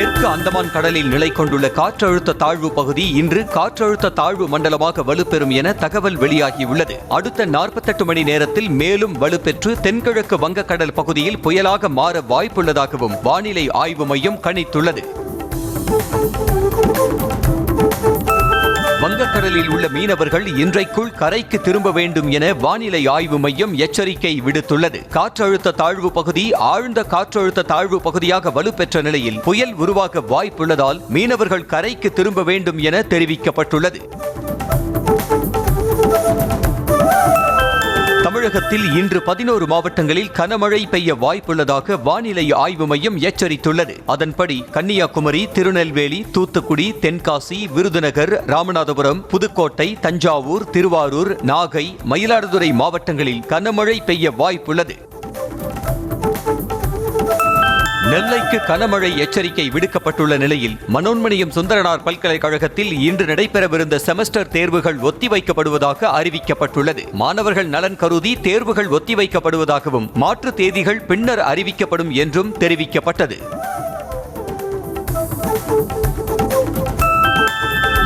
தெற்கு அந்தமான் கடலில் நிலை கொண்டுள்ள காற்றழுத்த தாழ்வு பகுதி இன்று காற்றழுத்த தாழ்வு மண்டலமாக வலுப்பெறும் என தகவல் வெளியாகியுள்ளது. அடுத்த 48 மணி நேரத்தில் மேலும் வலுப்பெற்று தென்கிழக்கு வங்கக்கடல் பகுதியில் புயலாக மாற வாய்ப்புள்ளதாகவும் வானிலை ஆய்வு மையம் கணித்துள்ளது. வங்கக்கடலில் உள்ள மீனவர்கள் இன்றைக்குள் கரைக்கு திரும்ப வேண்டும் என வானிலை ஆய்வு மையம் எச்சரிக்கை விடுத்துள்ளது. காற்றழுத்த தாழ்வு பகுதி ஆழ்ந்த காற்றழுத்த தாழ்வு பகுதியாக வலுப்பெற்ற நிலையில் புயல் உருவாக வாய்ப்புள்ளதால் மீனவர்கள் கரைக்கு திரும்ப வேண்டும் என தெரிவிக்கப்பட்டுள்ளது. தமிழகத்தில் இன்று 11 மாவட்டங்களில் கனமழை பெய்ய வாய்ப்புள்ளதாக வானிலை ஆய்வு மையம் எச்சரித்துள்ளது. அதன்படி கன்னியாகுமரி, திருநெல்வேலி, தூத்துக்குடி, தென்காசி, விருதுநகர், ராமநாதபுரம், புதுக்கோட்டை, தஞ்சாவூர், திருவாரூர், நாகை, மயிலாடுதுறை மாவட்டங்களில் கனமழை பெய்ய வாய்ப்புள்ளது. நெல்லைக்கு கனமழை எச்சரிக்கை விடுக்கப்பட்டுள்ள நிலையில் மனோன்மணியம் சுந்தரனார் பல்கலைக்கழகத்தில் இன்று நடைபெறவிருந்த செமஸ்டர் தேர்வுகள் ஒத்திவைக்கப்படுவதாக அறிவிக்கப்பட்டுள்ளது. மாணவர்கள் நலன் கருதி தேர்வுகள் ஒத்திவைக்கப்படுவதாகவும் மாற்று தேதிகள் பின்னர் அறிவிக்கப்படும் என்றும் தெரிவிக்கப்பட்டது.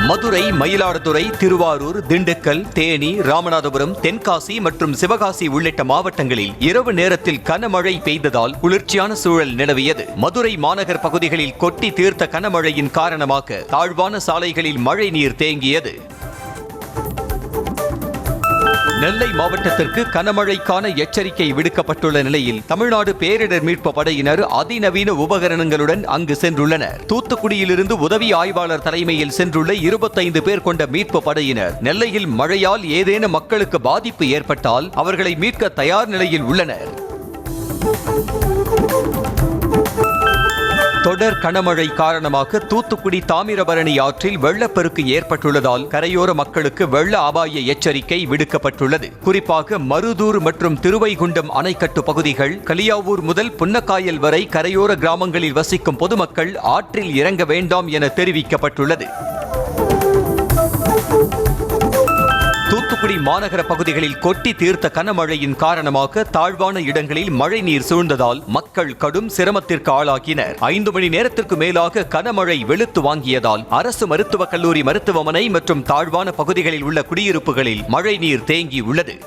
மதுரை, மயிலாடுதுறை, திருவாரூர், திண்டுக்கல், தேனி, ராமநாதபுரம், தென்காசி மற்றும் சிவகாசி உள்ளிட்ட மாவட்டங்களில் இரவு நேரத்தில் கனமழை பெய்ததால் குளிர்ச்சியான சூழல் நிலவியது. மதுரை மாநகர் பகுதிகளில் கொட்டி தீர்த்த கனமழையின் காரணமாக தாழ்வான சாலைகளில் மழை நீர் தேங்கியது. நெல்லை மாவட்டத்திற்கு கனமழைக்கான எச்சரிக்கை விடுக்கப்பட்டுள்ள நிலையில் தமிழ்நாடு பேரிடர் மீட்பு படையினர் அதிநவீன உபகரணங்களுடன் அங்கு சென்றுள்ளனர். தூத்துக்குடியிலிருந்து உதவி ஆய்வாளர் தலைமையில் சென்றுள்ள 25 பேர் கொண்ட மீட்பு படையினர் நெல்லையில் மழையால் ஏதேனும் மக்களுக்கு பாதிப்பு ஏற்பட்டால் அவர்களை மீட்க தயார் நிலையில் உள்ளனர். தொடர் கனமழை காரணமாக தூத்துக்குடி தாமிரபரணி ஆற்றில் வெள்ளப்பெருக்கு ஏற்பட்டுள்ளதால் கரையோர மக்களுக்கு வெள்ள அபாய எச்சரிக்கை விடுக்கப்பட்டுள்ளது. குறிப்பாக மருதூர் மற்றும் திருவைகுண்டம் அணைக்கட்டு பகுதிகள், கலியாவூர் முதல் புன்னக்காயல் வரை கரையோர கிராமங்களில் வசிக்கும் பொதுமக்கள் ஆற்றில் இறங்க வேண்டாம் என தெரிவிக்கப்பட்டுள்ளது. தூத்துக்குடி மாநகர பகுதிகளில் கொட்டி தீர்த்த கனமழையின் காரணமாக தாழ்வான இடங்களில் மழைநீர் சூழ்ந்ததால் மக்கள் கடும் சிரமத்திற்கு ஆளாகினர். 5 மணி நேரத்திற்கு மேலாக கனமழை வெளுத்து வாங்கியதால் அரசு மருத்துவக் கல்லூரி மருத்துவமனை மற்றும் தாழ்வான பகுதிகளில் உள்ள குடியிருப்புகளில் மழைநீர் தேங்கியுள்ளது.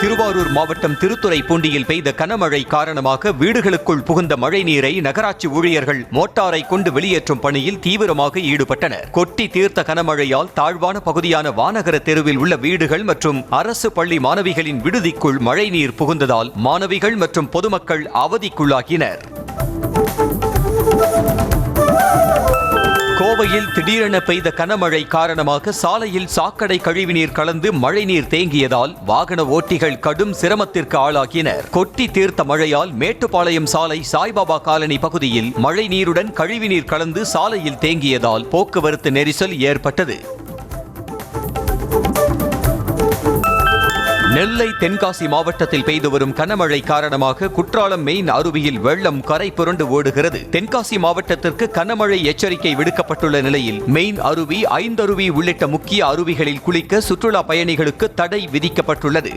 திருவாரூர் மாவட்டம் திருத்துறைப்பூண்டியில் பெய்த கனமழை காரணமாக வீடுகளுக்குள் புகுந்த மழைநீரை நகராட்சி ஊழியர்கள் மோட்டாரை கொண்டு வெளியேற்றும் பணியில் தீவிரமாக ஈடுபட்டனர். கொட்டி தீர்த்த கனமழையால் தாழ்வான பகுதியான வானகர தெருவில் உள்ள வீடுகள் மற்றும் அரசு பள்ளி மாணவிகளின் விடுதிக்குள் மழைநீர் புகுந்ததால் மாணவிகள் மற்றும் பொதுமக்கள் அவதிக்குள்ளாகினர். கோவையில் திடீரென பெய்த கனமழை காரணமாக சாலையில் சாக்கடை கழிவுநீர் கலந்து மழைநீர் தேங்கியதால் வாகன ஓட்டிகள் கடும் சிரமத்திற்கு ஆளாகினர். கொட்டி தீர்த்த மழையால் மேட்டுப்பாளையம் சாலை சாய்பாபா காலனி பகுதியில் மழைநீருடன் கழிவுநீர் கலந்து சாலையில் தேங்கியதால் போக்குவரத்து நெரிசல் ஏற்பட்டது. நெல்லை, தென்காசி மாவட்டத்தில் பெய்து வரும் கனமழை காரணமாக குற்றாலம் மெயின் அருவியில் வெள்ளம் கரை புரண்டு ஓடுகிறது. தென்காசி மாவட்டத்திற்கு கனமழை எச்சரிக்கை விடுக்கப்பட்டுள்ள நிலையில் மெயின் அருவி, ஐந்தருவி உள்ளிட்ட முக்கிய அருவிகளில் குளிக்க சுற்றுலா பயணிகளுக்கு தடை விதிக்கப்பட்டுள்ளது.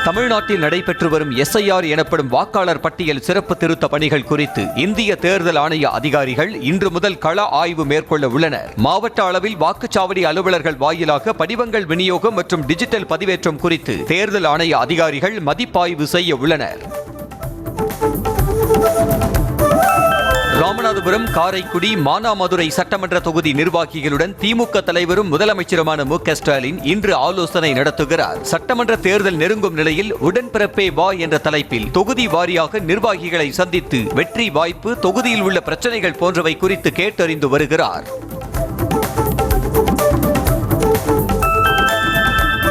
தமிழ்நாட்டில் நடைபெற்று வரும் SIR எனப்படும் வாக்காளர் பட்டியல் சிறப்பு திருத்த பணிகள் குறித்து இந்திய தேர்தல் ஆணைய அதிகாரிகள் இன்று முதல் கள ஆய்வு மேற்கொள்ள உள்ளனர். மாவட்ட அளவில் வாக்குச்சாவடி அலுவலர்கள் வாயிலாக படிவங்கள் விநியோகம் மற்றும் டிஜிட்டல் பதிவேற்றம் குறித்து தேர்தல் ஆணைய அதிகாரிகள் மதிப்பாய்வு செய்ய உள்ளனர். ராமநாதபுரம், காரைக்குடி, மானாமதுரை சட்டமன்ற தொகுதி நிர்வாகிகளுடன் திமுக தலைவரும் முதலமைச்சருமான மு.க. ஸ்டாலின் இன்று ஆலோசனை நடத்துகிறார். சட்டமன்ற தேர்தல் நெருங்கும் நிலையில் உடன்பிறப்பே வா என்ற தலைப்பில் தொகுதி வாரியாக நிர்வாகிகளை சந்தித்து வெற்றி வாய்ப்பு, தொகுதியில் உள்ள பிரச்சனைகள் போன்றவை குறித்து கேட்டறிந்து வருகிறார்.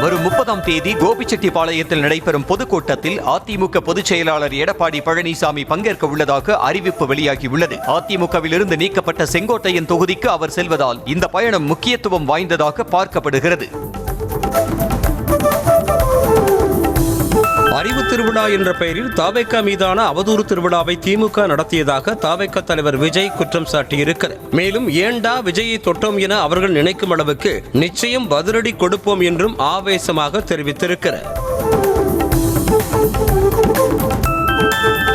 வரும் 30ஆம் தேதி கோபிச்செட்டிப்பாளையத்தில் நடைபெறும் பொதுக்கூட்டத்தில் அதிமுக பொதுச் செயலாளர் எடப்பாடி பழனிசாமி பங்கேற்க உள்ளதாக அறிவிப்பு வெளியாகியுள்ளது. அதிமுகவிலிருந்து நீக்கப்பட்ட செங்கோட்டையன் தொகுதிக்கு அவர் செல்வதால் இந்த பயணம் முக்கியத்துவம் வாய்ந்ததாக பார்க்கப்படுகிறது. அறிவு திருவிழா என்ற பெயரில் தாவேகா மீதான அவதூறு திருவிழாவை திமுக நடத்தியதாக தாவேகா தலைவர் விஜய் குற்றம் சாட்டியிருக்கிறார். மேலும் ஏண்டா விஜயை தொட்டோம் என அவர்கள் நினைக்கும் அளவுக்கு நிச்சயம் பதிலடி கொடுப்போம் என்றும் ஆவேசமாக தெரிவித்திருக்கிறார்.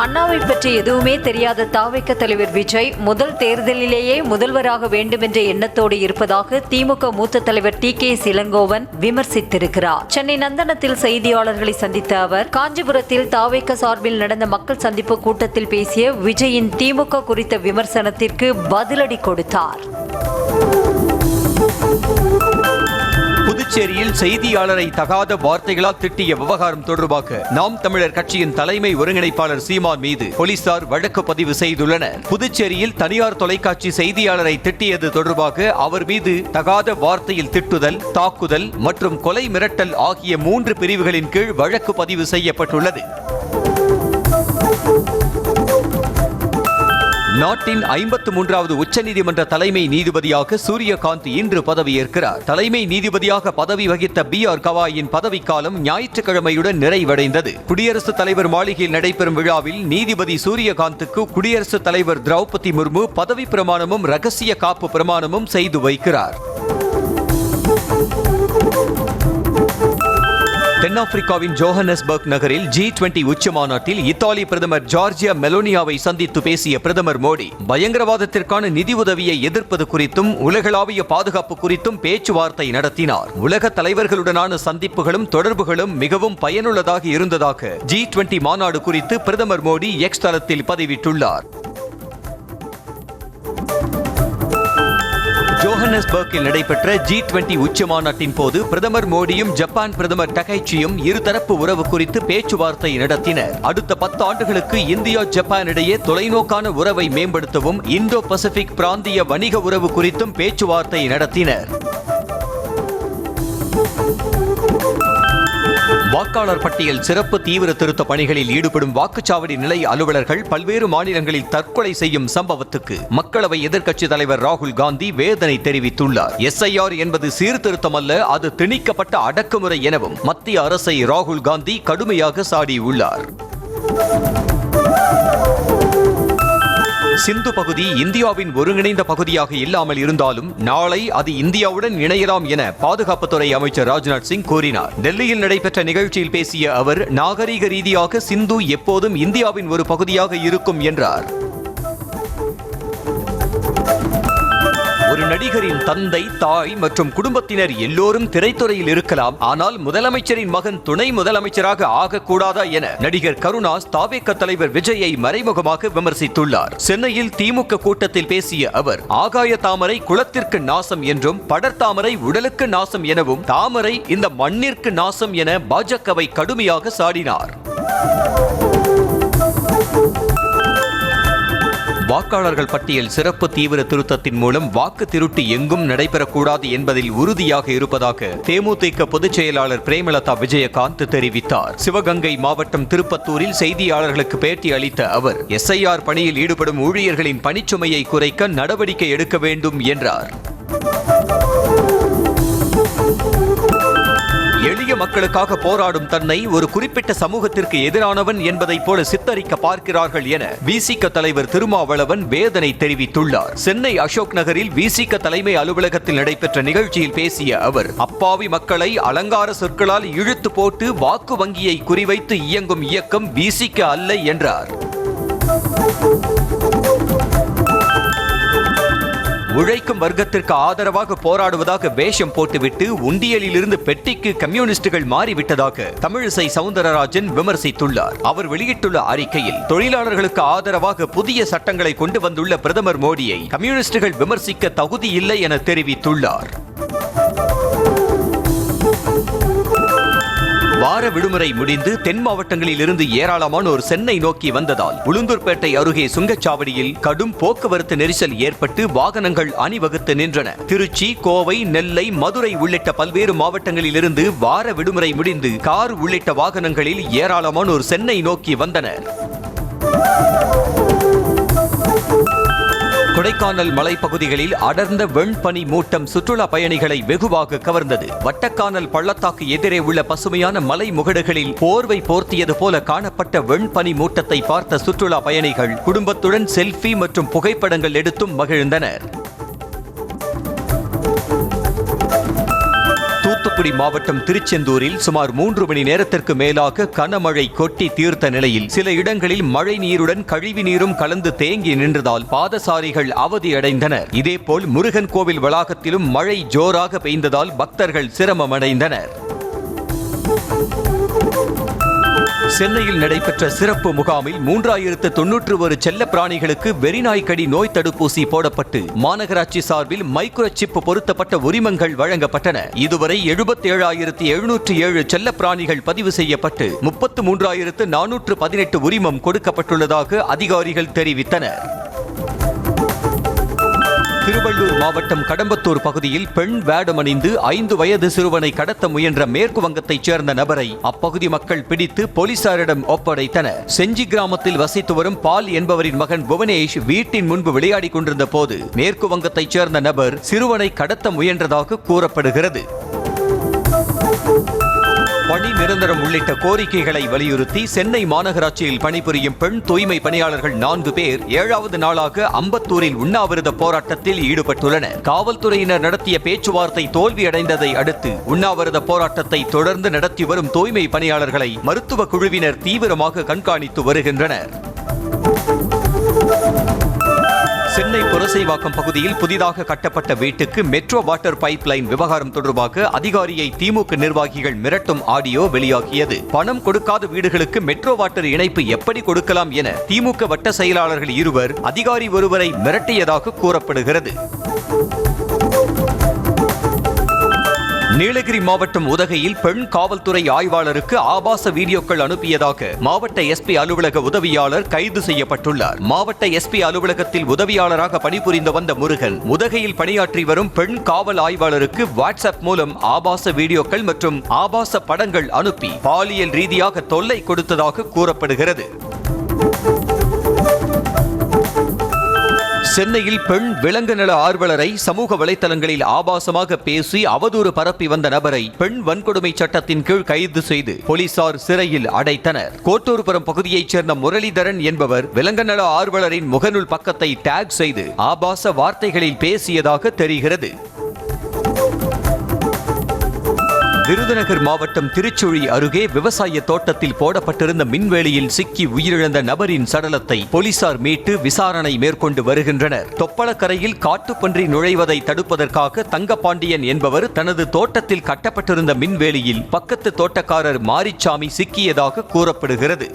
அண்ணாவை பற்றி எதுவுமே தெரியாத தாவேக தலைவர் விஜய் முதல் தேர்தலிலேயே முதல்வராக வேண்டும் என்ற எண்ணத்தோடு இருப்பதாக திமுக மூத்த தலைவர் TKS இளங்கோவன் விமர்சித்திருக்கிறார். சென்னை நந்தனத்தில் செய்தியாளர்களை சந்தித்த அவர், காஞ்சிபுரத்தில் தாவேக சார்பில் நடந்த மக்கள் சந்திப்பு கூட்டத்தில் பேசிய விஜயின் திமுக குறித்த விமர்சனத்திற்கு பதிலடி கொடுத்தார். புதுச்சேரியில் செய்தியாளரை தகாத வார்த்தைகளால் திட்டிய விவகாரம் தொடர்பாக நாம் தமிழர் கட்சியின் தலைமை ஒருங்கிணைப்பாளர் சீமான் மீது போலீசார் வழக்கு பதிவு செய்துள்ளனர். புதுச்சேரியில் தனியார் தொலைக்காட்சி செய்தியாளரை திட்டியது தொடர்பாக அவர் மீது தகாத வார்த்தையில் திட்டுதல், தாக்குதல் மற்றும் கொலை மிரட்டல் ஆகிய 3 பிரிவுகளின் கீழ் வழக்கு பதிவு செய்யப்பட்டுள்ளது. நாட்டின் 53வது உச்சநீதிமன்ற தலைமை நீதிபதியாக சூரியகாந்த் இன்று பதவியேற்கிறார். தலைமை நீதிபதியாக பதவி வகித்த BR கவாயின் பதவிக்காலம் ஞாயிற்றுக்கிழமையுடன் நிறைவடைந்தது. குடியரசுத் தலைவர் மாளிகையில் நடைபெறும் விழாவில் நீதிபதி சூரியகாந்துக்கு குடியரசுத் தலைவர் திரௌபதி முர்மு பதவி பிரமாணமும் ரகசிய காப்பு பிரமாணமும் செய்து வைக்கிறார். தென்னாப்பிரிக்காவின் ஜோஹன்னஸ்பர்க் நகரில் G20 உச்சி மாநாட்டில் இத்தாலி பிரதமர் ஜார்ஜியா மெலோனியாவை சந்தித்து பேசிய பிரதமர் மோடி பயங்கரவாதத்திற்கான நிதி உதவியை எதிர்ப்பது குறித்தும் உலகளாவிய பாதுகாப்பு குறித்தும் பேச்சுவார்த்தை நடத்தினார். உலக தலைவர்களுடனான சந்திப்புகளும் தொடர்புகளும் மிகவும் பயனுள்ளதாக இருந்ததாக G20 மாநாடு குறித்து பிரதமர் மோடி X தளத்தில் பதிவிட்டுள்ளார். ஜோஹன்னஸ்பர்க்கில் நடைபெற்ற G20 உச்சி மாநாட்டின் போது பிரதமர் மோடியும் ஜப்பான் பிரதமர் டகைச்சியும் இருதரப்பு உறவு குறித்து பேச்சுவார்த்தை நடத்தினர். அடுத்த 10 ஆண்டுகளுக்கு இந்தியா ஜப்பான் இடையே தொலைநோக்கான உறவை மேம்படுத்தவும் இந்தோ பசிபிக் பிராந்திய வணிக உறவு குறித்தும் பேச்சுவார்த்தை நடத்தினர். வாக்காளர் பட்டியல் சிறப்பு தீவிர திருத்த பணிகளில் ஈடுபடும் வாக்குச்சாவடி நிலைய அலுவலர்கள் பல்வேறு மாநிலங்களில் தற்கொலை செய்யும் சம்பவத்துக்கு மக்களவை எதிர்க்கட்சித் தலைவர் ராகுல் காந்தி வேதனை தெரிவித்துள்ளார். SIR என்பது சீர்திருத்தம் அல்ல, அது திணிக்கப்பட்ட அடக்குமுறை எனவும் மத்திய அரசை ராகுல் காந்தி கடுமையாக சாடியுள்ளார். சிந்து பகுதி இந்தியாவின் ஒருங்கிணைந்த பகுதியாக இல்லாமல் இருந்தாலும் நாளை அது இந்தியாவுடன் இணையலாம் என பாதுகாப்புத்துறை அமைச்சர் ராஜ்நாத் சிங் கூறினார். டெல்லியில் நடைபெற்ற நிகழ்ச்சியில் பேசிய அவர், நாகரீக ரீதியாக சிந்து எப்போதும் இந்தியாவின் ஒரு பகுதியாக இருக்கும் என்றார். ஒரு நடிகரின் தந்தை, தாய் மற்றும் குடும்பத்தினர் எல்லோரும் திரைத்துறையில் இருக்கலாம், ஆனால் முதலமைச்சரின் மகன் துணை முதலமைச்சராக ஆகக்கூடாதா என நடிகர் கருணாஸ் தாவேக தலைவர் விஜயை மறைமுகமாக விமர்சித்துள்ளார். சென்னையில் திமுக கூட்டத்தில் பேசிய அவர், ஆகாய தாமரை குளத்திற்கு நாசம் என்றும் படர்தாமரை உடலுக்கு நாசம் எனவும் தாமரை இந்த மண்ணிற்கு நாசம் என பாஜகவை கடுமையாக சாடினார். வாக்காளர்கள் பட்டியல் சிறப்பு தீவிர திருத்தத்தின் மூலம் வாக்கு திருட்டு எங்கும் நடைபெறக்கூடாது என்பதில் உறுதியாக இருப்பதாக தேமுதிக பொதுச் செயலாளர் பிரேமலதா விஜயகாந்த் தெரிவித்தார். சிவகங்கை மாவட்டம் திருப்பத்தூரில் செய்தியாளர்களுக்கு பேட்டி அளித்த அவர், SIR பணியில் ஈடுபடும் ஊழியர்களின் பணிச்சுமையை குறைக்க நடவடிக்கை எடுக்க வேண்டும் என்றார். எளிய மக்களுக்காக போராடும் தன்னை ஒரு குறிப்பிட்ட சமூகத்திற்கு எதிரானவன் என்பதைப் போல சித்தரிக்க பார்க்கிறார்கள் என VCK தலைவர் திருமாவளவன் வேதனை தெரிவித்துள்ளார். சென்னை அசோக் நகரில் VCK தலைமை அலுவலகத்தில் நடைபெற்ற நிகழ்ச்சியில் பேசிய அவர், அப்பாவி மக்களை அலங்கார சொற்களால் இழுத்து போட்டு வாக்கு வங்கியை குறிவைத்து இயங்கும் இயக்கம் VCK அல்ல என்றார். உழைக்கும் வர்க்கத்திற்கு ஆதரவாக போராடுவதாக வேஷம் போட்டுவிட்டு உண்டியலிலிருந்து பெட்டிக்கு கம்யூனிஸ்டுகள் மாறிவிட்டதாக தமிழிசை சவுந்தரராஜன் விமர்சித்துள்ளார். அவர் வெளியிட்டுள்ள அறிக்கையில், தொழிலாளர்களுக்கு ஆதரவாக புதிய சட்டங்களை கொண்டு வந்துள்ள பிரதமர் மோடியை கம்யூனிஸ்டுகள் விமர்சிக்க தகுதியில்லை என தெரிவித்துள்ளார். வார விடுமுறை முடிந்து தென் மாவட்டங்களில் இருந்து ஏராளமானோர் சென்னை நோக்கி வந்ததால் உளுந்தூர்பேட்டை அருகே சுங்கச்சாவடியில் கடும் போக்குவரத்து நெரிசல் ஏற்பட்டு வாகனங்கள் அணிவகுத்து நின்றன. திருச்சி, கோவை, நெல்லை, மதுரை உள்ளிட்ட பல்வேறு மாவட்டங்களில் இருந்து வார விடுமுறை முடிந்து கார் உள்ளிட்ட வாகனங்களில் ஏராளமானோர் சென்னை நோக்கி வந்தனர். கொடைக்கானல் மலைப்பகுதிகளில் அடர்ந்த வெண்பனி மூட்டம் சுற்றுலா பயணிகளை வெகுவாக கவர்ந்தது. வட்டக்கானல் பள்ளத்தாக்கு எதிரே உள்ள பசுமையான மலை முகடுகளில் போர்வை போர்த்தியது போல காணப்பட்ட வெண்பனி மூட்டத்தை பார்த்த சுற்றுலா பயணிகள் குடும்பத்துடன் செல்ஃபி மற்றும் புகைப்படங்கள் எடுத்தும் மகிழ்ந்தனர். தூத்துக்குடி மாவட்டம் திருச்செந்தூரில் சுமார் 3 மணி நேரத்திற்கு மேலாக கனமழை கொட்டி தீர்த்த நிலையில் சில இடங்களில் மழை நீருடன் கழிவு நீரும் கலந்து தேங்கி நின்றதால் பாதசாரிகள் அவதியடைந்தனர். இதேபோல் முருகன் கோவில் வளாகத்திலும் மழை ஜோராக பெய்ததால் பக்தர்கள் சிரமமடைந்தனர். சென்னையில் நடைபெற்ற சிறப்பு முகாமில் 3091 செல்ல பிராணிகளுக்கு வெறிநாய்க்கடி நோய் தடுப்பூசி போடப்பட்டு மாநகராட்சி சார்பில் மைக்ரோசிப் பொருத்தப்பட்ட உரிமங்கள் வழங்கப்பட்டன. இதுவரை 77,707 செல்ல பிராணிகள் பதிவு செய்யப்பட்டு 33,418 உரிமம் கொடுக்கப்பட்டுள்ளதாக அதிகாரிகள் தெரிவித்தனர். திருவள்ளூர் மாவட்டம் கடம்பத்தூர் பகுதியில் பெண் வேடமணிந்து 5 வயது சிறுவனை கடத்த முயன்ற மேற்கு வங்கத்தைச் சேர்ந்த நபரை அப்பகுதி மக்கள் பிடித்து போலீசாரிடம் ஒப்படைத்தனர். செஞ்சி கிராமத்தில் வசித்து வரும் பால் என்பவரின் மகன் புவனேஷ் வீட்டின் முன்பு விளையாடிக் கொண்டிருந்த போது மேற்கு வங்கத்தைச் சேர்ந்த நபர் சிறுவனை கடத்த முயன்றதாக கூறப்படுகிறது. பணி நிரந்தரம் உள்ளிட்ட கோரிக்கைகளை வலியுறுத்தி சென்னை மாநகராட்சியில் பணிபுரியும் பெண் தூய்மை பணியாளர்கள் 4 பேர் 7வது நாளாக அம்பத்தூரில் உண்ணாவிரத போராட்டத்தில் ஈடுபட்டுள்ளனர். காவல்துறையினர் நடத்திய பேச்சுவார்த்தை தோல்வியடைந்ததை அடுத்து உண்ணாவிரத போராட்டத்தை தொடர்ந்து நடத்தி வரும் தூய்மை பணியாளர்களை மருத்துவ குழுவினர் தீவிரமாக கண்காணித்து வருகின்றனர். சென்னை புரசைவாக்கம் பகுதியில் புதிதாக கட்டப்பட்ட வீட்டுக்கு மெட்ரோ வாட்டர் பைப் லைன் விவகாரம் தொடர்பாக அதிகாரியை திமுக நிர்வாகிகள் மிரட்டும் ஆடியோ வெளியாகியது. பணம் கொடுக்காத வீடுகளுக்கு மெட்ரோ வாட்டர் இணைப்பு எப்படி கொடுக்கலாம் என திமுக வட்ட செயலாளர்கள் இருவர் அதிகாரி ஒருவரை மிரட்டியதாக கூறப்படுகிறது. நீலகிரி மாவட்டம் உதகையில் பெண் காவல்துறை ஆய்வாளருக்கு ஆபாச வீடியோக்கள் அனுப்பியதாக மாவட்ட எஸ்பி அலுவலக உதவியாளர் கைது செய்யப்பட்டுள்ளார். மாவட்ட எஸ்பி அலுவலகத்தில் உதவியாளராக பணிபுரிந்து வந்த முருகன் உதகையில் பணியாற்றி வரும் பெண் காவல் ஆய்வாளருக்கு வாட்ஸ்அப் மூலம் ஆபாச வீடியோக்கள் மற்றும் ஆபாச படங்கள் அனுப்பி பாலியல் ரீதியாக தொல்லை கொடுத்ததாக கூறப்படுகிறது. சென்னையில் பெண் விலங்கு நல ஆர்வலரை சமூக வலைதளங்களில் ஆபாசமாக பேசி அவதூறு பரப்பி வந்த நபரை பெண் வன்கொடுமை சட்டத்தின் கீழ் கைது செய்து போலீசார் சிறையில் அடைத்தனர். கோட்டூர்புரம் பகுதியைச் சேர்ந்த முரளிதரன் என்பவர் விலங்கு நல ஆர்வலரின் முகநூல் பக்கத்தை டேக் செய்து ஆபாச வார்த்தைகளில் பேசியதாக தெரிகிறது. விருதுநகர் மாவட்டம் திருச்சுழி அருகே விவசாய தோட்டத்தில் போடப்பட்டிருந்த மின்வேலியில் சிக்கி உயிரிழந்த நபரின் சடலத்தை போலீசார் மீட்டு விசாரணை மேற்கொண்டு வருகின்றனர். தொப்பளக்கரையில் காட்டுப்பன்றி நுழைவதை தடுப்பதற்காக தங்கப்பாண்டியன் என்பவர் தனது தோட்டத்தில் கட்டப்பட்டிருந்த மின்வேலியில் பக்கத்து தோட்டக்காரர் மாரிச்சாமி சிக்கியதாக கூறப்படுகிறது.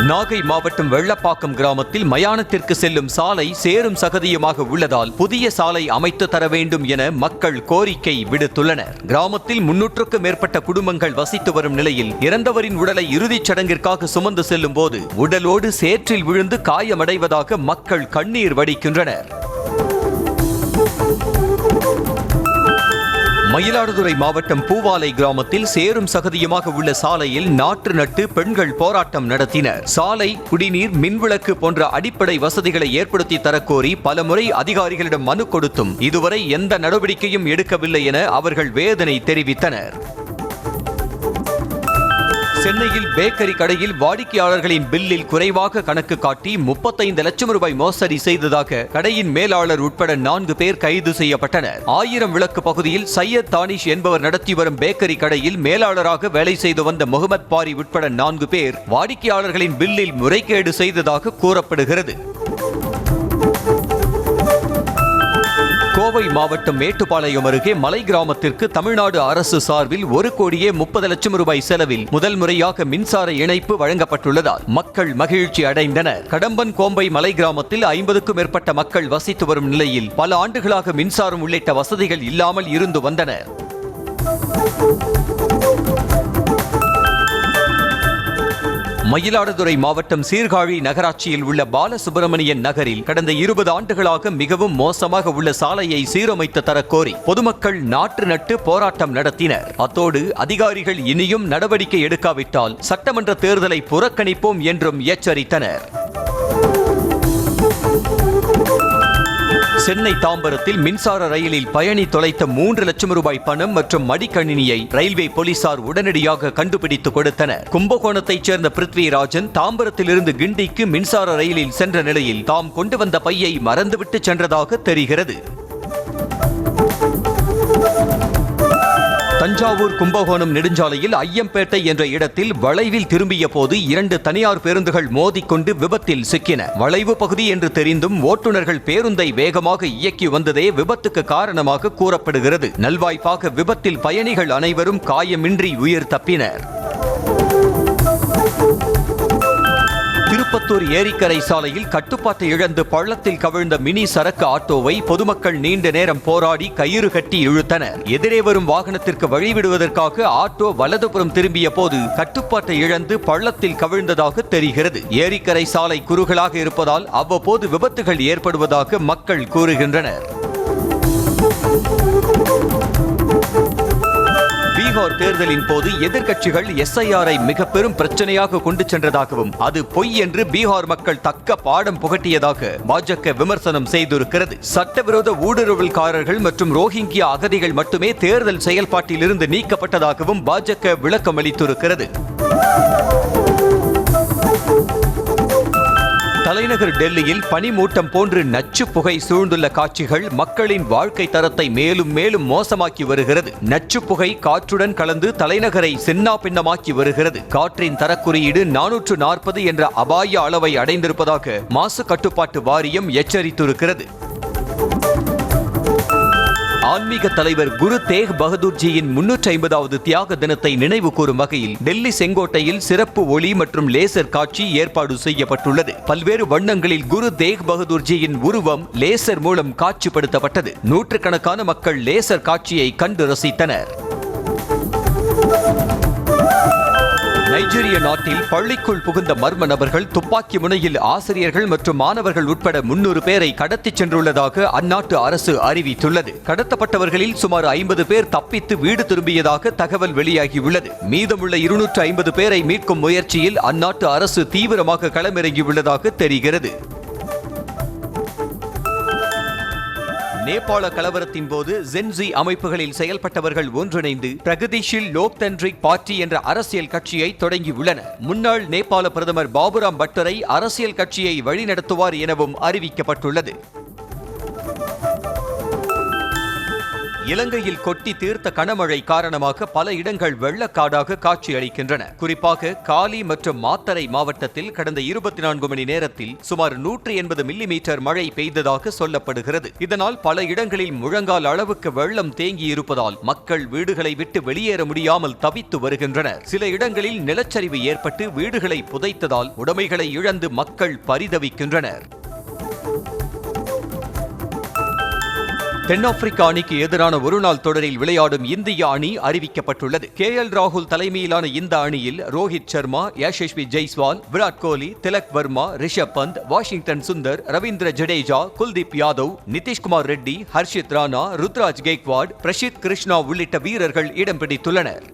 நாகை மாவட்டம் வெள்ளப்பாக்கம் கிராமத்தில் மயானத்திற்கு செல்லும் சாலை சேரும் சகதியுமாக உள்ளதால் புதிய சாலை அமைத்து தர வேண்டும் என மக்கள் கோரிக்கை விடுத்துள்ளனர். கிராமத்தில் 300க்கும் மேற்பட்ட குடும்பங்கள் வசித்து வரும் நிலையில் இறந்தவரின் உடலை இறுதிச் சடங்கிற்காக சுமந்து செல்லும் போது உடலோடு சேற்றில் விழுந்து காயமடைவதாக மக்கள் கண்ணீர் வடிக்கின்றனர். மயிலாடுதுறை மாவட்டம் பூவாலை கிராமத்தில் சேரும் சகதியுமாக உள்ள சாலையில் நாற்று நட்டு பெண்கள் போராட்டம் நடத்தினர். சாலை, குடிநீர், மின்விளக்கு போன்ற அடிப்படை வசதிகளை ஏற்படுத்தி தரக்கோரி பலமுறை அதிகாரிகளிடம் மனு கொடுத்தும் இதுவரை எந்த நடவடிக்கையும் எடுக்கவில்லை என அவர்கள் வேதனை தெரிவித்தனர். சென்னையில் பேக்கரி கடையில் வாடிக்கையாளர்களின் பில்லில் குறைவாக கணக்கு காட்டி 35 லட்சம் ரூபாய் மோசடி செய்ததாக கடையின் மேலாளர் உட்பட 4 பேர் கைது செய்யப்பட்டனர். 1000 விளக்கு பகுதியில் சையத் தானிஷ் என்பவர் நடத்தி வரும் பேக்கரி கடையில் மேலாளராக வேலை செய்து வந்த முகமது பாரி உட்பட 4 பேர் வாடிக்கையாளர்களின் பில்லில் முறைகேடு செய்ததாக கூறப்படுகிறது. கோவை மாவட்டம் மேட்டுப்பாளையம் அருகே மலை கிராமத்திற்கு தமிழ்நாடு அரசு சார்பில் 1,30 லட்சம் ரூபாய் செலவில் முதல் முறையாக மின்சார இணைப்பு வழங்கப்பட்டுள்ளதால் மக்கள் மகிழ்ச்சி அடைந்தனர். கடம்பன் கோம்பை மலை கிராமத்தில் 50க்கும் மேற்பட்ட மக்கள் வசித்து வரும் நிலையில் பல ஆண்டுகளாக மின்சாரம் உள்ளிட்ட வசதிகள் இல்லாமல் இருந்து வந்தனர். மயிலாடுதுறை மாவட்டம் சீர்காழி நகராட்சியில் உள்ள பாலசுப்பிரமணியன் நகரில் கடந்த 20 ஆண்டுகளாக மிகவும் மோசமாக உள்ள சாலையை சீரமைத்து தரக்கோரி பொதுமக்கள் நாற்று நட்டு போராட்டம் நடத்தினர். அத்தோடு அதிகாரிகள் இனியும் நடவடிக்கை எடுக்காவிட்டால் சட்டமன்ற தேர்தலை புறக்கணிப்போம் என்றும் எச்சரித்தனர். சென்னை தாம்பரத்தில் மின்சார ரயிலில் பயணி தொலைத்த 3 லட்சம் ரூபாய் பணம் மற்றும் மடிக்கணினியை ரயில்வே போலீசார் உடனடியாக கண்டுபிடித்து கொடுத்தனர். கும்பகோணத்தைச் சேர்ந்த பிருத்விராஜன் தாம்பரத்திலிருந்து கிண்டிக்கு மின்சார ரயிலில் சென்ற நிலையில் தாம் கொண்டு வந்த பையை மறந்துவிட்டு சென்றதாக தெரிகிறது. தஞ்சாவூர் கும்பகோணம் நெடுஞ்சாலையில் ஐயம்பேட்டை என்ற இடத்தில் வளைவில் திரும்பிய போது 2 தனியார் பேருந்துகள் மோதிக்கொண்டு விபத்தில் சிக்கின. வளைவு பகுதி என்று தெரிந்தும் ஓட்டுநர்கள் பேருந்தை வேகமாக இயக்கி வந்ததே விபத்துக்கு காரணமாக கூறப்படுகிறது. நல்வாய்ப்பாக விபத்தில் பயணிகள் அனைவரும் காயமின்றி உயிர் தப்பினர். திருப்பத்தூர் ஏரிக்கரை சாலையில் கட்டுப்பாட்டை இழந்து பள்ளத்தில் கவிழ்ந்த மினி சரக்கு ஆட்டோவை பொதுமக்கள் நீண்ட நேரம் போராடி கயிறு கட்டி இழுத்தனர். எதிரே வரும் வாகனத்திற்கு வழிவிடுவதற்காக ஆட்டோ வலதுபுறம் திரும்பிய போது கட்டுப்பாட்டை இழந்து பள்ளத்தில் கவிழ்ந்ததாக தெரிகிறது. ஏரிக்கரை சாலை குறுகலாக இருப்பதால் அவ்வப்போது விபத்துகள் ஏற்படுவதாக மக்கள் கூறுகின்றனர். பீகார் தேர்தலின் போது எதிர்க்கட்சிகள் SIR-ஐ மிக பெரும் பிரச்சனையாக கொண்டு சென்றதாகவும் அது பொய் என்று பீகார் மக்கள் தக்க பாடம் புகட்டியதாக பாஜக விமர்சனம் செய்திருக்கிறது. சட்டவிரோத ஊடுருவல்காரர்கள் மற்றும் ரோஹிங்கியா அகதிகள் மட்டுமே தேர்தல் செயல்பாட்டில் இருந்து நீக்கப்பட்டதாகவும் பாஜக விளக்கம் அளித்திருக்கிறது. தலைநகர் டெல்லியில் பனிமூட்டம் போன்று நச்சு புகை சூழ்ந்துள்ள காட்சிகள் மக்களின் வாழ்க்கை தரத்தை மேலும் மேலும் மோசமாக்கி வருகிறது. நச்சு புகை காற்றுடன் கலந்து தலைநகரை சின்னாபின்னமாக்கி வருகிறது. காற்றின் தரக்குறியீடு 440 என்ற அபாய அளவை அடைந்திருப்பதாக மாசு கட்டுப்பாட்டு வாரியம் எச்சரித்திருக்கிறது. ஆன்மீக தலைவர் குரு தேக் பகதூர்ஜியின் 350வது தியாக தினத்தை நினைவு கூறும் வகையில் டெல்லி செங்கோட்டையில் சிறப்பு ஒளி மற்றும் லேசர் காட்சி ஏற்பாடு செய்யப்பட்டுள்ளது. பல்வேறு வண்ணங்களில் குரு தேக் பகதூர்ஜியின் உருவம் லேசர் மூலம் காட்சிப்படுத்தப்பட்டது. நூற்றுக்கணக்கான மக்கள் லேசர் காட்சியை கண்டு ரசித்தனர். நைஜீரிய நாட்டில் பள்ளிக்குள் புகுந்த மர்ம நபர்கள் துப்பாக்கி முனையில் ஆசிரியர்கள் மற்றும் மாணவர்கள் உட்பட 300 பேரை கடத்திச் சென்றுள்ளதாக அந்நாட்டு அரசு அறிவித்துள்ளது. கடத்தப்பட்டவர்களில் சுமார் 50 பேர் தப்பித்து வீடு திரும்பியதாக தகவல் வெளியாகியுள்ளது. மீதமுள்ள 250 பேரை மீட்கும் முயற்சியில் அந்நாட்டு அரசு தீவிரமாக களமிறங்கியுள்ளதாக தெரிகிறது. நேபாள கலவரத்தின் போது ஜென்சி அமைப்புகளில் செயல்பட்டவர்கள் ஒன்றிணைந்து பிரகதிஷீல் லோக்தந்திரிக் பார்ட்டி என்ற அரசியல் கட்சியை தொடங்கியுள்ளனர். முன்னாள் நேபாள பிரதமர் பாபுராம் பட்டரை அரசியல் கட்சியை வழிநடத்துவார் எனவும் அறிவிக்கப்பட்டுள்ளது. இலங்கையில் கொட்டி தீர்த்த கனமழை காரணமாக பல இடங்கள் வெள்ளக்காடாக காட்சியளிக்கின்றன. குறிப்பாக காலி மற்றும் மாத்தறை மாவட்டத்தில் கடந்த 24 மணி நேரத்தில் சுமார் 180 மில்லிமீட்டர் மழை பெய்ததாக சொல்லப்படுகிறது. இதனால் பல இடங்களில் முழங்கால் அளவுக்கு வெள்ளம் தேங்கி இருப்பதால் மக்கள் வீடுகளை விட்டு வெளியேற முடியாமல் தவித்து வருகின்றனர். சில இடங்களில் நிலச்சரிவு ஏற்பட்டு வீடுகளை புதைத்ததால் உடைமைகளை இழந்து மக்கள் பரிதவிக்கின்றனர். தென்னாப்பிரிக்கா அணிக்கு எதிரான ஒருநாள் தொடரில் விளையாடும் இந்திய அணி அறிவிக்கப்பட்டுள்ளது. KL ராகுல் தலைமையிலான இந்த அணியில் ரோஹித் சர்மா, யசஸ்வி ஜெய்ஸ்வால், விராட் கோலி, திலக் வர்மா, ரிஷப் பந்த், வாஷிங்டன் சுந்தர், ரவீந்திர ஜடேஜா, குல்தீப் யாதவ், நிதிஷ்குமார் ரெட்டி, ஹர்ஷித் ராணா, ருத்ராஜ் கெய்க்வாட், பிரசித் கிருஷ்ணா உள்ளிட்ட வீரர்கள் இடம் பிடித்துள்ளனர்.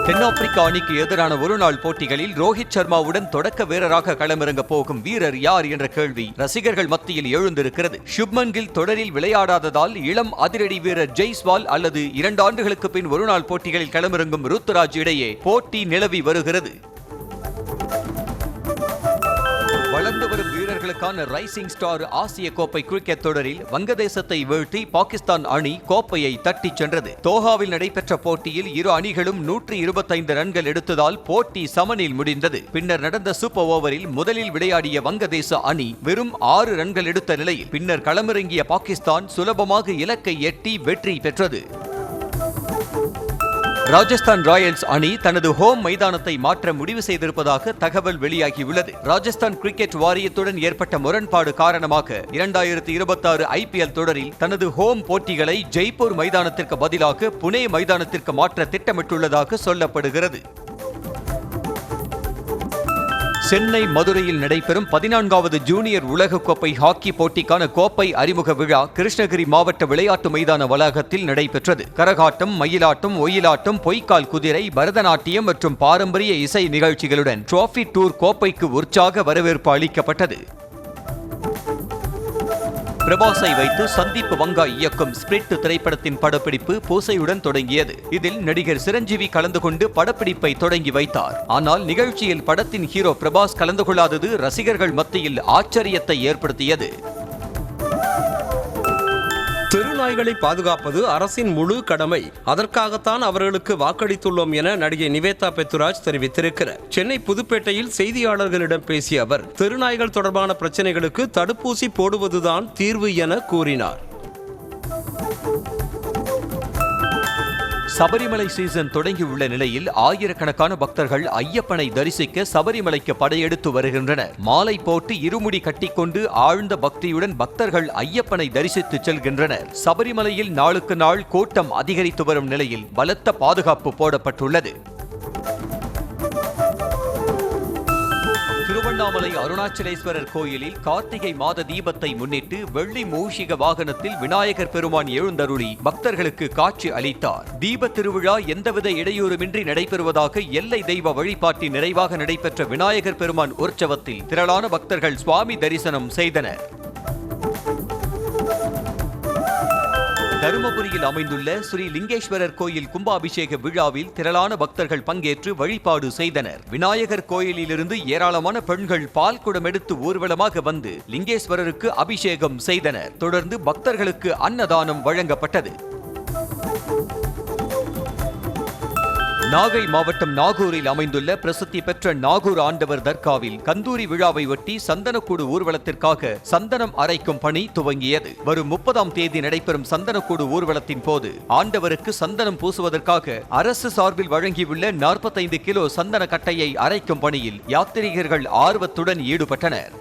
தென்னாப்பிரிக்கா அணிக்கு எதிரான ஒருநாள் போட்டிகளில் ரோஹித் சர்மாவுடன் தொடக்க வீரராக களமிறங்க போகும் வீரர் யார் என்ற கேள்வி ரசிகர்கள் மத்தியில் எழுந்திருக்கிறது. சுப்மன் கில் தொடரில் விளையாடாததால் இளம் அதிரடி வீரர் ஜெய்ஸ்வால் அல்லது 2 ஆண்டுகளுக்கு பின் ஒருநாள் போட்டிகளில் களமிறங்கும் ருத்ராஜ் இடையே போட்டி நிலவி வருகிறது. வளர்ந்து வரும் வீரர்களுக்கான ரைசிங் ஸ்டார் ஆசிய கோப்பை கிரிக்கெட் தொடரில் வங்கதேசத்தை வீழ்த்தி பாகிஸ்தான் அணி கோப்பையை தட்டிச் சென்றது. தோஹாவில் நடைபெற்ற போட்டியில் இரு அணிகளும் 125 ரன்கள் எடுத்ததால் போட்டி சமனில் முடிந்தது. பின்னர் நடந்த சூப்பர் ஓவரில் முதலில் விளையாடிய வங்கதேச அணி வெறும் 6 ரன்கள் எடுத்த நிலையில் பின்னர் களமிறங்கிய பாகிஸ்தான் சுலபமாக இலக்கை எட்டி வெற்றி பெற்றது. ராஜஸ்தான் ராயல்ஸ் அணி தனது ஹோம் மைதானத்தை மாற்ற முடிவு செய்திருப்பதாக தகவல் வெளியாகியுள்ளது. ராஜஸ்தான் கிரிக்கெட் வாரியத்துடன் ஏற்பட்ட முரண்பாடு காரணமாக 2026 IPL தொடரில் தனது ஹோம் போட்டிகளை ஜெய்ப்பூர் மைதானத்திற்கு பதிலாக புனே மைதானத்திற்கு மாற்ற திட்டமிட்டுள்ளதாக சொல்லப்படுகிறது. சென்னை மதுரையில் நடைபெறும் 14வது ஜூனியர் உலகக்கோப்பை ஹாக்கி போட்டிக்கான கோப்பை அறிமுக விழா கிருஷ்ணகிரி மாவட்ட விளையாட்டு மைதான வளாகத்தில் நடைபெற்றது. கரகாட்டம், மயிலாட்டம், ஒயிலாட்டம், பொய்க்கால் குதிரை, பரதநாட்டியம் மற்றும் பாரம்பரிய இசை நிகழ்ச்சிகளுடன் டிராபி டூர் கோப்பைக்கு உற்சாக வரவேற்பு அளிக்கப்பட்டது. பிரபாஸை வைத்து சந்தீப் வங்கா இயக்கும் ஸ்பிரிட் திரைப்படத்தின் படப்பிடிப்பு பூசையுடன் தொடங்கியது. இதில் நடிகர் சிரஞ்சீவி கலந்து கொண்டு படப்பிடிப்பை தொடங்கி வைத்தார். ஆனால் நிகழ்ச்சியில் படத்தின் ஹீரோ பிரபாஸ் கலந்து கொள்ளாதது ரசிகர்கள் மத்தியில் ஆச்சரியத்தை ஏற்படுத்தியது. தெருநாய்களை பாதுகாப்பது அரசின் முழு கடமை. அதற்காகத்தான் அவர்களுக்கு வாக்களித்துள்ளோம் என நடிகை நிவேதா பெத்துராஜ் தெரிவித்திருக்கிறார். சென்னை புதுப்பேட்டையில் செய்தியாளர்களிடம் பேசிய அவர் தெருநாய்கள் தொடர்பான பிரச்சனைகளுக்கு தடுப்பூசி போடுவதுதான் தீர்வு என கூறினார். சபரிமலை சீசன் தொடங்கியுள்ள நிலையில் ஆயிரக்கணக்கான பக்தர்கள் ஐயப்பனை தரிசிக்க சபரிமலைக்கு படையெடுத்து வருகின்றனர். மாலை போட்டு இருமுடி கட்டிக்கொண்டு ஆழ்ந்த பக்தியுடன் பக்தர்கள் ஐயப்பனை தரிசித்து செல்கின்றனர். சபரிமலையில் நாளுக்கு நாள் கூட்டம் அதிகரித்து வரும் நிலையில் பலத்த பாதுகாப்பு போடப்பட்டுள்ளது. திருவண்ணாமலை அருணாச்சலேஸ்வரர் கோயிலில் கார்த்திகை மாத தீபத்தை முன்னிட்டு வெள்ளி மூஷிக வாகனத்தில் விநாயகர் பெருமான் எழுந்தருளி பக்தர்களுக்கு காட்சி அளித்தார். தீப திருவிழா எந்தவித இடையூறுமின்றி நடைபெறுவதாக எல்லை தெய்வ வழிபாட்டின் நிறைவாக நடைபெற்ற விநாயகர் பெருமான் உற்சவத்தில் திரளான பக்தர்கள் சுவாமி தரிசனம் செய்தனர். தருமபுரியில் அமைந்துள்ள ஸ்ரீ லிங்கேஸ்வரர் கோயில் கும்பாபிஷேக விழாவில் திரளான பக்தர்கள் பங்கேற்று வழிபாடு செய்தனர். விநாயகர் கோயிலிலிருந்து ஏராளமான பெண்கள் பால் குடம் எடுத்து ஊர்வலமாக வந்து லிங்கேஸ்வரருக்கு அபிஷேகம் செய்தனர். தொடர்ந்து பக்தர்களுக்கு அன்னதானம் வழங்கப்பட்டது. நாகை மாவட்டம் நாகூரில் அமைந்துள்ள பிரசித்தி பெற்ற நாகூர் ஆண்டவர் தர்காவில் கந்தூரி விழாவை ஒட்டி சந்தனக்கூடு ஊர்வலத்திற்காக சந்தனம் அரைக்கும் பணி துவங்கியது. வரும் 30ஆம் தேதி நடைபெறும் சந்தனக்கூடு ஊர்வலத்தின் போது ஆண்டவருக்கு சந்தனம் பூசுவதற்காக அரசு சார்பில் வழங்கியுள்ள 45 கிலோ சந்தன கட்டையை அரைக்கும் பணியில் யாத்ரீகர்கள் ஆர்வத்துடன் ஈடுபட்டனர்.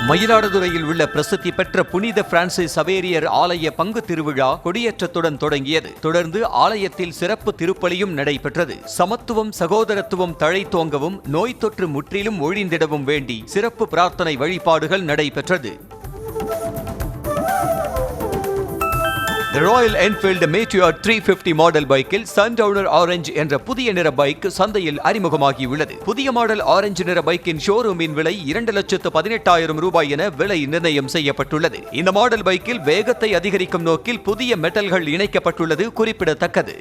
மயிலாடுதுறையில் உள்ள பிரசித்தி பெற்ற புனித பிரான்சிஸ் சவேரியர் ஆலய பங்கு திருவிழா கொடியேற்றத்துடன் தொடங்கியது. தொடர்ந்து ஆலயத்தில் சிறப்பு திருப்பலியும் நடைபெற்றது. சமத்துவம் சகோதரத்துவம் தழைத்தோங்கவும் நோய் தொற்று முற்றிலும் ஒழிந்திடவும் வேண்டி சிறப்பு பிரார்த்தனை வழிபாடுகள் நடைபெற்றது. The Royal Enfield Meteor 350 model பைக்கில் Sundowner ஆரஞ்சு என்ற புதிய நிற பைக் சந்தையில் அறிமுகமாகியுள்ளது. புதிய மாடல் ஆரஞ்சு நிற பைக்கின் ஷோரூமின் விலை 2,18,000 ரூபாய் என விலை நிர்ணயம் செய்யப்பட்டுள்ளது. இந்த மாடல் பைக்கில் வேகத்தை அதிகரிக்கும் நோக்கில் புதிய மெட்டல்கள் இணைக்கப்பட்டுள்ளது குறிப்பிடத்தக்கது.